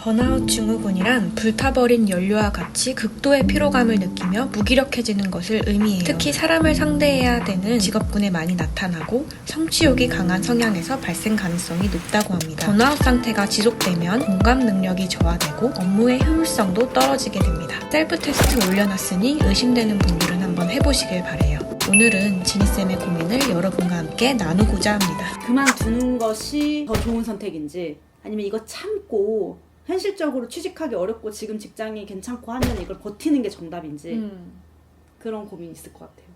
번아웃 증후군이란 불타버린 연료와 같이 극도의 피로감을 느끼며 무기력해지는 것을 의미해요. 특히 사람을 상대해야 되는 직업군에 많이 나타나고 성취욕이 강한 성향에서 발생 가능성이 높다고 합니다. 번아웃 상태가 지속되면 공감 능력이 저하되고 업무의 효율성도 떨어지게 됩니다. 셀프 테스트 올려놨으니 의심되는 분들은 한번 해보시길 바래요. 오늘은 지니쌤의 고민을 여러분과 함께 나누고자 합니다. 그만두는 것이 더 좋은 선택인지, 아니면 이거 참고 현실적으로 취직하기 어렵고 지금 직장이 괜찮고 하면 이걸 버티는 게 정답인지 그런 고민이 있을 것 같아요.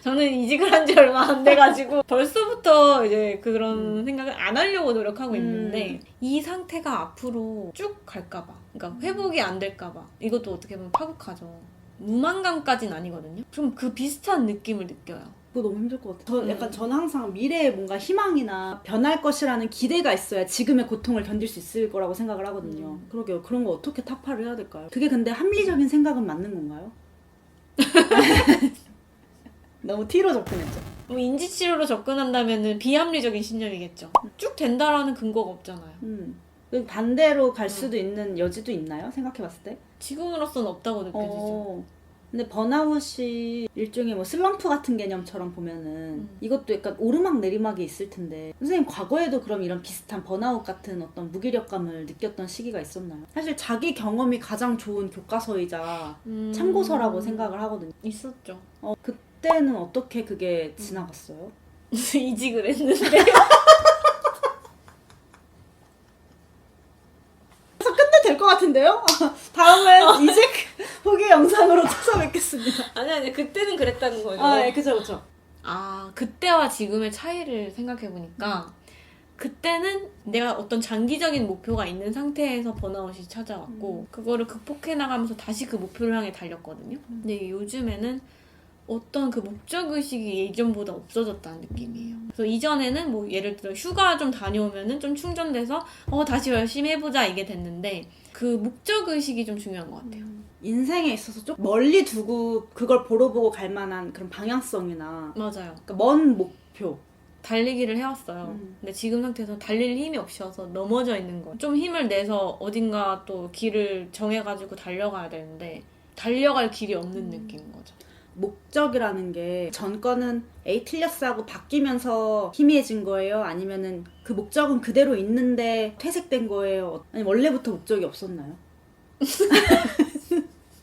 저는 이직을 한 지 얼마 안 돼가지고 벌써부터 이제 그런 생각을 안 하려고 노력하고 있는데 이 상태가 앞으로 쭉 갈까봐, 그러니까 회복이 안 될까봐, 이것도 어떻게 보면 파국하죠. 무만감까지는 아니거든요. 좀 그 비슷한 느낌을 느껴요. 그거 너무 힘들 것 같아요. 저는 항상 미래에 뭔가 희망이나 변할 것이라는 기대가 있어야 지금의 고통을 견딜 수 있을 거라고 생각을 하거든요. 그러게요. 그런 거 어떻게 타파를 해야 될까요? 그게 근데 합리적인 생각은 맞는 건가요? 너무 T로 접근했죠. 뭐 인지치료로 접근한다면 비합리적인 신념이겠죠. 쭉 된다라는 근거가 없잖아요. 반대로 갈 수도 있는 여지도 있나요? 생각해봤을 때? 지금으로서는 없다고 느껴지죠. 근데 번아웃이 일종의 뭐 슬럼프 같은 개념처럼 보면은 이것도 약간 오르막 내리막이 있을 텐데, 선생님 과거에도 그럼 이런 비슷한 번아웃 같은 어떤 무기력감을 느꼈던 시기가 있었나요? 사실 자기 경험이 가장 좋은 교과서이자 참고서라고 생각을 하거든요. 있었죠. 그때는 어떻게 그게 지나갔어요? 이직을 했는데 될 것 같은데요? 다음엔 이직 후기 영상으로 찾아뵙겠습니다. 아니 그때는 그랬다는 거죠. 네, 그죠. 그때와 지금의 차이를 생각해보니까 그때는 내가 어떤 장기적인 목표가 있는 상태에서 번아웃이 찾아왔고 그거를 극복해 나가면서 다시 그 목표를 향해 달렸거든요. 근데 요즘에는 어떤 그 목적의식이 예전보다 없어졌다는 느낌이에요. 그래서 이전에는 뭐 예를 들어 휴가 좀 다녀오면은 좀 충전돼서 다시 열심히 해보자 이게 됐는데, 그 목적의식이 좀 중요한 것 같아요. 인생에 있어서 좀 멀리 두고 그걸 보러 보고 갈 만한 그런 방향성이나, 맞아요. 그러니까 먼 목표. 달리기를 해왔어요. 근데 지금 상태에서 달릴 힘이 없어서 넘어져 있는 거예요. 좀 힘을 내서 어딘가 또 길을 정해가지고 달려가야 되는데 달려갈 길이 없는 느낌인 거죠. 목적이라는 게 전 거는 A 틀렸어 하고 바뀌면서 희미해진 거예요? 아니면은 그 목적은 그대로 있는데 퇴색된 거예요? 아니면 원래부터 목적이 없었나요?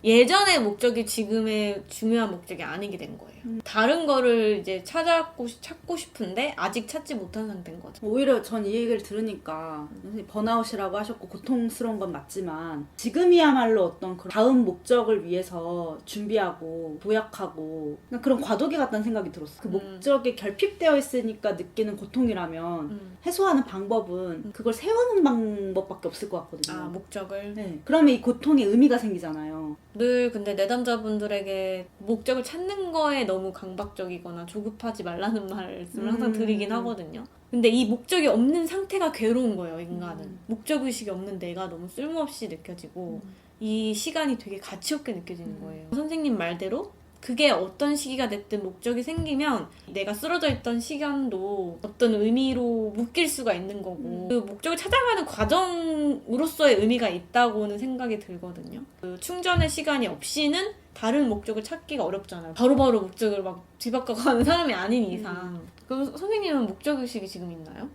예전의 목적이 지금의 중요한 목적이 아니게 된 거예요. 다른 거를 이제 찾고 싶은데 아직 찾지 못한 상태인 거죠. 오히려 전 이 얘기를 들으니까 번아웃이라고 하셨고 고통스러운 건 맞지만 지금이야말로 어떤 그런 다음 목적을 위해서 준비하고 도약하고 그런 과도기 같다는 생각이 들었어요. 그 목적이 결핍되어 있으니까 느끼는 고통이라면 해소하는 방법은 그걸 세우는 방법밖에 없을 것 같거든요. 목적을? 네. 그러면 이 고통에 의미가 생기잖아요. 늘 근데 내담자분들에게 목적을 찾는 거에 너무 강박적이거나 조급하지 말라는 말씀을 항상 드리긴 하거든요. 근데 이 목적이 없는 상태가 괴로운 거예요, 인간은. 목적의식이 없는 내가 너무 쓸모없이 느껴지고 이 시간이 되게 가치 없게 느껴지는 거예요. 선생님 말대로 그게 어떤 시기가 됐든 목적이 생기면 내가 쓰러져 있던 시간도 어떤 의미로 묶일 수가 있는 거고 그 목적을 찾아가는 과정으로서의 의미가 있다고는 생각이 들거든요. 그 충전의 시간이 없이는 다른 목적을 찾기가 어렵잖아요. 바로바로 목적을 막 뒤바꿔 가는 사람이 아닌 이상. 그럼 선생님은 목적의식이 지금 있나요?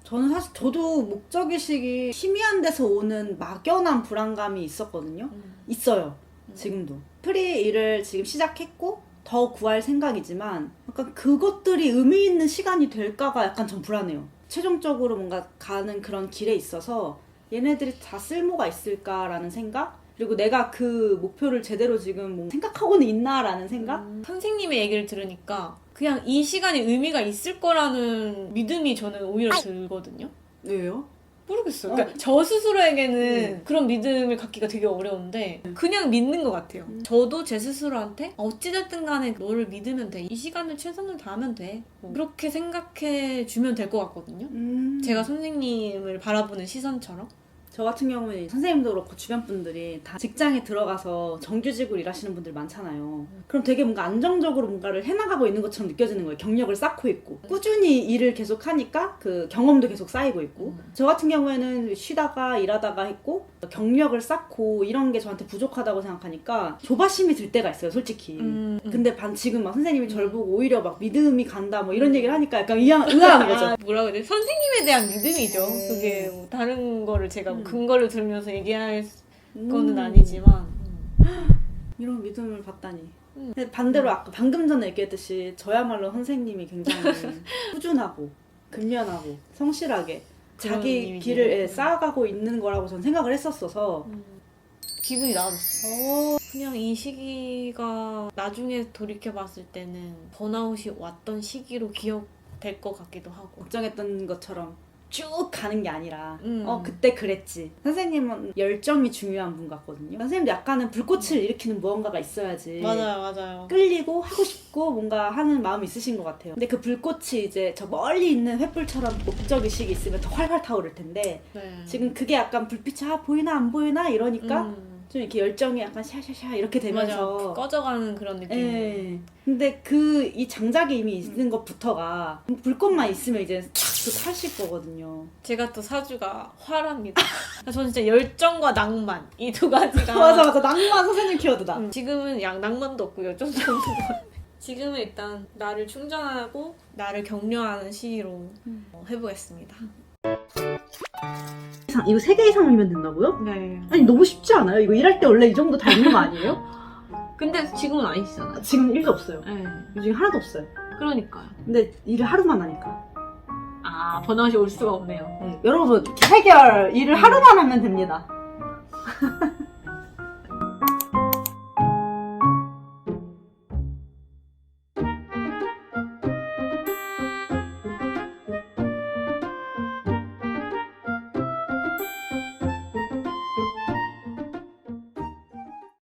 저는 사실 저도 목적의식이 희미한 데서 오는 막연한 불안감이 있었거든요. 있어요. 지금도. 프리 일을 지금 시작했고 더 구할 생각이지만 약간 그것들이 의미 있는 시간이 될까가 약간 전 불안해요. 최종적으로 뭔가 가는 그런 길에 있어서 얘네들이 다 쓸모가 있을까라는 생각? 그리고 내가 그 목표를 제대로 지금 뭐 생각하고는 있나라는 생각? 선생님의 얘기를 들으니까 그냥 이 시간이 의미가 있을 거라는 믿음이 저는 오히려 들거든요. 왜요? 모르겠어요. 그러니까 저 스스로에게는 그런 믿음을 갖기가 되게 어려운데 그냥 믿는 것 같아요. 저도 제 스스로한테 어찌됐든 간에 너를 믿으면 돼. 이 시간을 최선을 다하면 돼. 뭐 그렇게 생각해 주면 될 것 같거든요. 제가 선생님을 바라보는 시선처럼. 저 같은 경우는 선생님도 그렇고 주변 분들이 다 직장에 들어가서 정규직으로 일하시는 분들 많잖아요. 그럼 되게 뭔가 안정적으로 뭔가를 해나가고 있는 것처럼 느껴지는 거예요. 경력을 쌓고 있고 꾸준히 일을 계속 하니까 그 경험도 계속 쌓이고 있고 저 같은 경우에는 쉬다가 일하다가 했고 경력을 쌓고 이런 게 저한테 부족하다고 생각하니까 조바심이 들 때가 있어요, 솔직히. 근데 지금 막 선생님이 저를 보고 오히려 막 믿음이 간다 뭐 이런 얘기를 하니까 약간 의아한 거죠. 뭐라고 해야 돼? 선생님에 대한 믿음이죠. 그게 뭐 다른 거를 제가 근거를 들면서 얘기할 거는 아니지만 이런 믿음을 받다니. 근데 반대로 아까 방금 전에 얘기했듯이 저야말로 선생님이 굉장히 꾸준하고 근면하고 성실하게 자기 이미지로. 길을 쌓아가고 있는 거라고 저는 생각을 했었어서 기분이 나아졌어. 그냥 이 시기가 나중에 돌이켜봤을 때는 번아웃이 왔던 시기로 기억될 것 같기도 하고. 걱정했던 것처럼 쭉 가는 게 아니라 그때 그랬지. 선생님은 열정이 중요한 분 같거든요. 선생님도 약간은 불꽃을 일으키는 무언가가 있어야지 맞아요. 끌리고 하고 싶고 뭔가 하는 마음이 있으신 것 같아요. 근데 그 불꽃이 이제 저 멀리 있는 횃불처럼 목적의식이 있으면 더 활활 타오를 텐데 네. 지금 그게 약간 불빛이 보이나 안 보이나 이러니까 좀 이렇게 열정이 약간 샤샤샤 이렇게 되면서 맞아. 꺼져가는 그런 느낌. 예. 근데 이 장작이 이미 있는 것부터가 불꽃만 있으면 이제 또 타실 거거든요. 제가 또 사주가 화랍니다. 저는 진짜 열정과 낭만 이 두 가지가 맞아. 낭만 선생님 키워드다. 지금은 낭만도 없고 열정도 없는 것 같아요. 지금은 일단 나를 충전하고 나를 격려하는 시기로 해보겠습니다. 이거 3개 이상이면 된다고요? 네. 아니 너무 쉽지 않아요? 이거 일할 때 원래 이 정도 다 있는 거 아니에요? 근데 지금은 아니시잖아. 지금 1도 없어요. 네. 요즘 하나도 없어요. 그러니까요. 근데 일을 하루만 하니까. 번아웃이 올 수가 없네요. 네, 여러분 해결 일을 하루만 하면 됩니다.